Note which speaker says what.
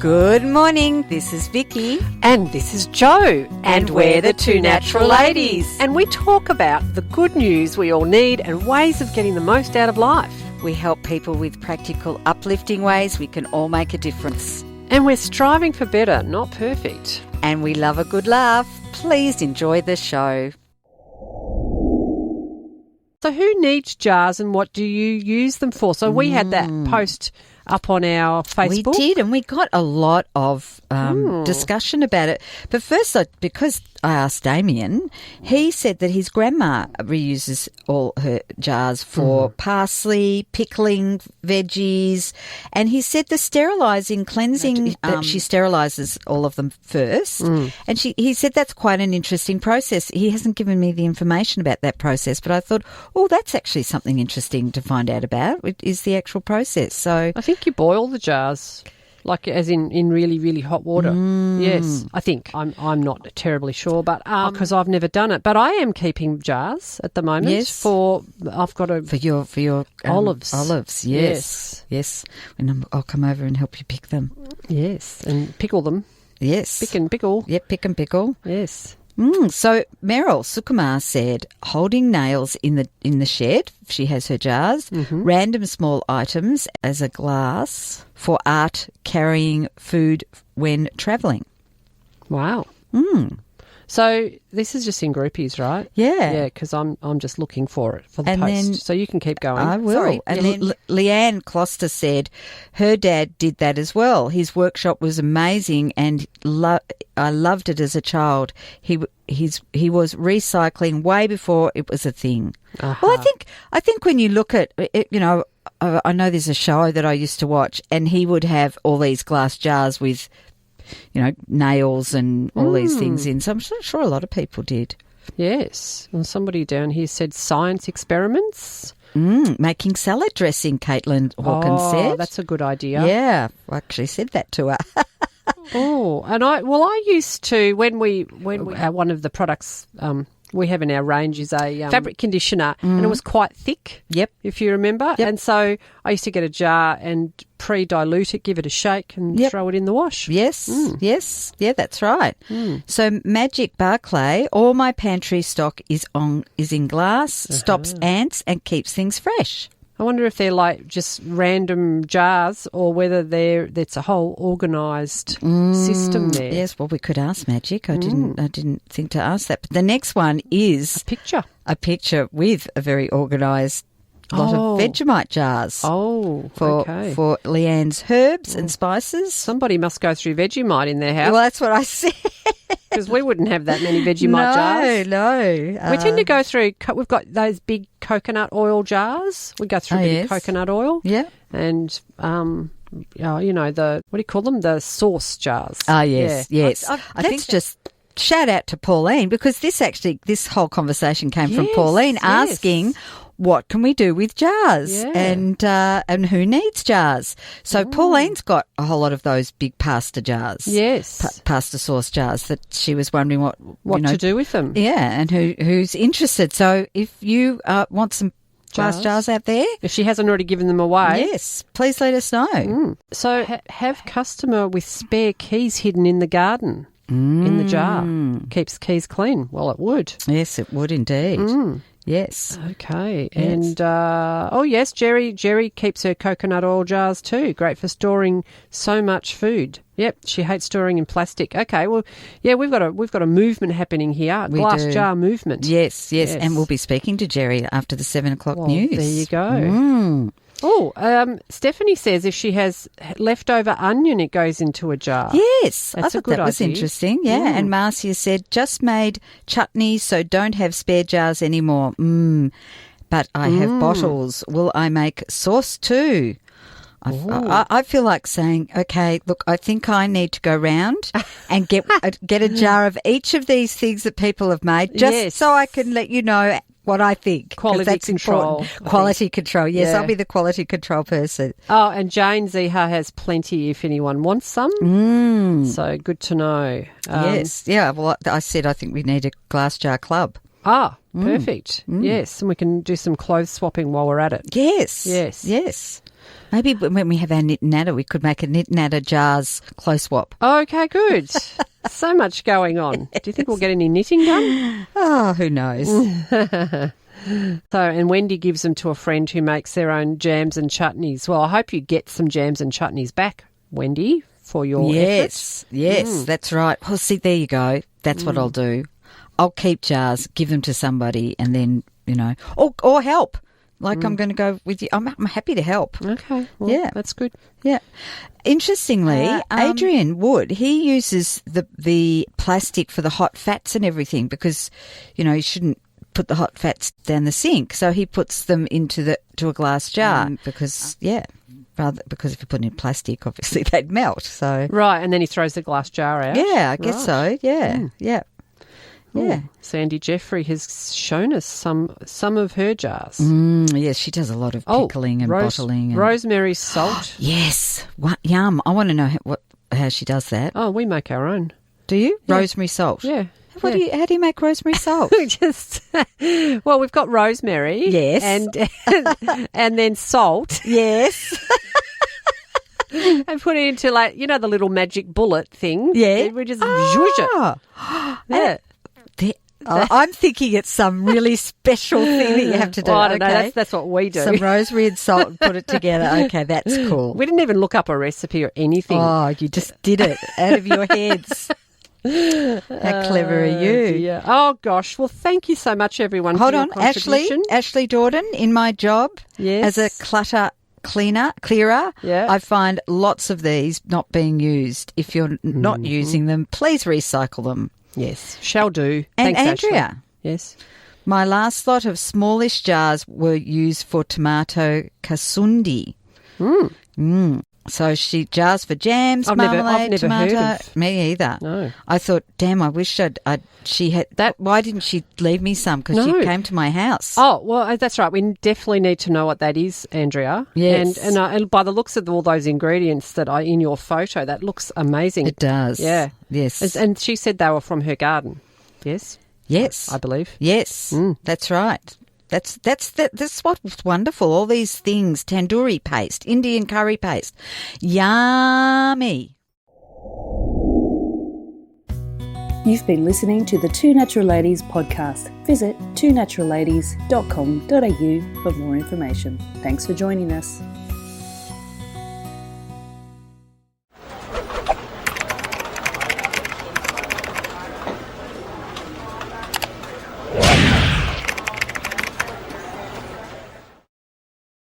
Speaker 1: Good morning, this is Vicki.
Speaker 2: And this is Jo.
Speaker 1: And we're the Two Natural Ladies.
Speaker 2: And we talk about the good news we all need and ways of getting the most out of life.
Speaker 1: We help people with practical, uplifting ways we can all make a difference.
Speaker 2: And we're striving for better, not perfect.
Speaker 1: And we love a good laugh. Please enjoy the show.
Speaker 2: So who needs jars and what do you use them for? So we had that post up on our Facebook.
Speaker 1: We did, and we got a lot of discussion about it. But first, because I asked Damien, he said that his grandma reuses all her jars for parsley, pickling veggies, and he said the sterilising, cleansing, that she sterilises all of them first. And he said that's quite an interesting process. He hasn't given me the information about that process, but I thought, oh, that's actually something interesting to find out about, is the actual process. So
Speaker 2: I think you boil the jars, like as in really, really hot water. Yes, I think. I'm not terribly sure, but because I've never done it. But I am keeping jars at the moment.
Speaker 1: Yes.
Speaker 2: I've got a
Speaker 1: for your
Speaker 2: olives.
Speaker 1: Olives, yes. And I'll come over and help you pick them.
Speaker 2: Yes, and pickle them.
Speaker 1: Yes.
Speaker 2: Pick and pickle.
Speaker 1: Yep, pick and pickle.
Speaker 2: Yes.
Speaker 1: So Meryl Sukumar said holding nails in the shed, she has her jars, random small items as a glass for art, carrying food when travelling.
Speaker 2: Wow. So this is just in groupies, right?
Speaker 1: Yeah.
Speaker 2: Yeah, because I'm just looking for it for the
Speaker 1: And
Speaker 2: post.
Speaker 1: then-
Speaker 2: So you can keep going.
Speaker 1: I will.
Speaker 2: Sorry.
Speaker 1: And
Speaker 2: then
Speaker 1: Leanne Closter said her dad did that as well. His workshop was amazing, and I loved it as a child. He was recycling way before it was a thing. Well, I think when you look at it, I know there's a show that I used to watch, and he would have all these glass jars with, nails and all these things in. So I'm sure a lot of people did.
Speaker 2: Yes. Well, somebody down here said science experiments.
Speaker 1: Making salad dressing, Caitlin Hawkins said.
Speaker 2: That's a good idea.
Speaker 1: Yeah, I actually said that to her.
Speaker 2: And I used to when one of the products we have in our range is a fabric conditioner, and it was quite thick.
Speaker 1: Yep.
Speaker 2: If you remember.
Speaker 1: Yep.
Speaker 2: And so I used to get a jar and pre-dilute it, give it a shake, and throw it in the wash.
Speaker 1: Yes, yes, yeah, that's right. So Magic Barclay, all my pantry stock is in glass, stops ants and keeps things fresh.
Speaker 2: I wonder if they're like just random jars or whether it's a whole organised system there.
Speaker 1: Yes, well, we could ask Magic. I didn't think to ask that. But the next one is a picture with a very organised lot of Vegemite jars. For Leanne's herbs and spices.
Speaker 2: Somebody must go through Vegemite in their house.
Speaker 1: Well, that's what I said.
Speaker 2: Because we wouldn't have that many Vegemite jars.
Speaker 1: No.
Speaker 2: We tend to go through, we've got those big coconut oil jars. We go through a bit of coconut oil.
Speaker 1: Yeah.
Speaker 2: And, what do you call them? The sauce jars.
Speaker 1: Yes. I think just shout out to Pauline, because this whole conversation came from Pauline asking, what can we do with jars?
Speaker 2: Yeah.
Speaker 1: And who needs jars? So Pauline's got a whole lot of those big pasta jars.
Speaker 2: Yes.
Speaker 1: Pasta sauce jars that she was wondering what
Speaker 2: to do with them.
Speaker 1: Yeah, and who's interested. So if you want some glass jars out there.
Speaker 2: If she hasn't already given them away.
Speaker 1: Yes, please let us know.
Speaker 2: So have customer with spare keys hidden in the garden. In the jar. Keeps keys clean. Well, it would.
Speaker 1: Yes, it would indeed. Yes.
Speaker 2: Okay.
Speaker 1: Yes.
Speaker 2: And, Jerry keeps her coconut oil jars too. Great for storing so much food. Yep, she hates storing in plastic. Okay, well, yeah, we've got a movement happening here, glass jar movement.
Speaker 1: Yes, and we'll be speaking to Jerry after the 7 o'clock news.
Speaker 2: There you go. Stephanie says if she has leftover onion, it goes into a jar.
Speaker 1: Yes,
Speaker 2: That's
Speaker 1: I
Speaker 2: a
Speaker 1: thought
Speaker 2: good
Speaker 1: that was
Speaker 2: idea.
Speaker 1: interesting. Yeah, and Marcia said just made chutney, so don't have spare jars anymore. But I have bottles. Will I make sauce too? I feel like saying, okay, look, I think I need to go round and get a jar of each of these things that people have made, just so I can let you know what I think.
Speaker 2: Quality control.
Speaker 1: Important. Quality control. Yes,
Speaker 2: Yeah.
Speaker 1: I'll be the quality control person.
Speaker 2: Oh, and Jane Ziha has plenty if anyone wants some. So good to know.
Speaker 1: Yes. Yeah. Well, I said I think we need a glass jar club.
Speaker 2: Ah, perfect. Yes, and we can do some clothes swapping while we're at it.
Speaker 1: Yes.
Speaker 2: Yes.
Speaker 1: Yes. Maybe when we have our knit natter, we could make a knit natter jars close swap.
Speaker 2: Okay, good. So much going on. Do you think we'll get any knitting done?
Speaker 1: Oh, who knows?
Speaker 2: And Wendy gives them to a friend who makes their own jams and chutneys. Well, I hope you get some jams and chutneys back, Wendy, for your efforts.
Speaker 1: Yes, that's right. Well, see, there you go. That's what I'll do. I'll keep jars, give them to somebody, and then, or help. Like I'm going to go with you. I'm happy to help.
Speaker 2: Okay. Well,
Speaker 1: yeah.
Speaker 2: That's good.
Speaker 1: Yeah. Interestingly, Adrian Wood, he uses the plastic for the hot fats and everything because, you shouldn't put the hot fats down the sink. So he puts them to a glass jar because if you put it in plastic, obviously they'd melt. So
Speaker 2: right, and then he throws the glass jar out.
Speaker 1: Yeah, I guess so. Yeah, yeah. Yeah.
Speaker 2: Sandy Jeffrey has shown us some of her jars.
Speaker 1: Yes, she does a lot of pickling and bottling. And
Speaker 2: rosemary salt.
Speaker 1: Yes. What, yum. I want to know how she does that.
Speaker 2: Oh, we make our own.
Speaker 1: Do you?
Speaker 2: Yeah.
Speaker 1: Rosemary salt?
Speaker 2: Yeah.
Speaker 1: How do you make rosemary salt?
Speaker 2: Well, we've got rosemary.
Speaker 1: Yes.
Speaker 2: And then salt.
Speaker 1: Yes.
Speaker 2: And put it into the little magic bullet thing.
Speaker 1: Yeah.
Speaker 2: We just zhuzh it. Yeah.
Speaker 1: I'm thinking it's some really special thing that you have to do.
Speaker 2: Well, I don't know. That's what we do.
Speaker 1: Some rosemary and salt and put it together. Okay, that's cool.
Speaker 2: We didn't even look up a recipe or anything.
Speaker 1: Oh, you just did it out of your heads. How clever are you?
Speaker 2: Dear. Oh, gosh. Well, thank you so much, everyone,
Speaker 1: Hold
Speaker 2: for your
Speaker 1: on,
Speaker 2: contribution.
Speaker 1: Ashley Dorden, in my job as a clutter clearer, I find lots of these not being used. If you're not using them, please recycle them.
Speaker 2: Yes, shall do.
Speaker 1: And
Speaker 2: Thanks,
Speaker 1: Andrea.
Speaker 2: Ashley. Yes.
Speaker 1: My last lot of smallish jars were used for tomato kasundi. So she jars for jams, marmalade,
Speaker 2: never
Speaker 1: tomato.
Speaker 2: heard of...
Speaker 1: Me either.
Speaker 2: No.
Speaker 1: I thought, damn, I wish she had that. Why didn't she leave me some? Because she came to my house.
Speaker 2: Oh, well, that's right. We definitely need to know what that is, Andrea.
Speaker 1: Yes.
Speaker 2: And by the looks of all those ingredients that are in your photo, that looks amazing.
Speaker 1: It does.
Speaker 2: Yeah.
Speaker 1: Yes.
Speaker 2: And she said they were from her garden. Yes.
Speaker 1: Yes.
Speaker 2: I believe.
Speaker 1: Yes. That's right. That's what's wonderful. All these things, tandoori paste, Indian curry paste. Yummy.
Speaker 3: You've been listening to the Two Natural Ladies podcast. Visit twonaturalladies.com.au for more information. Thanks for joining us.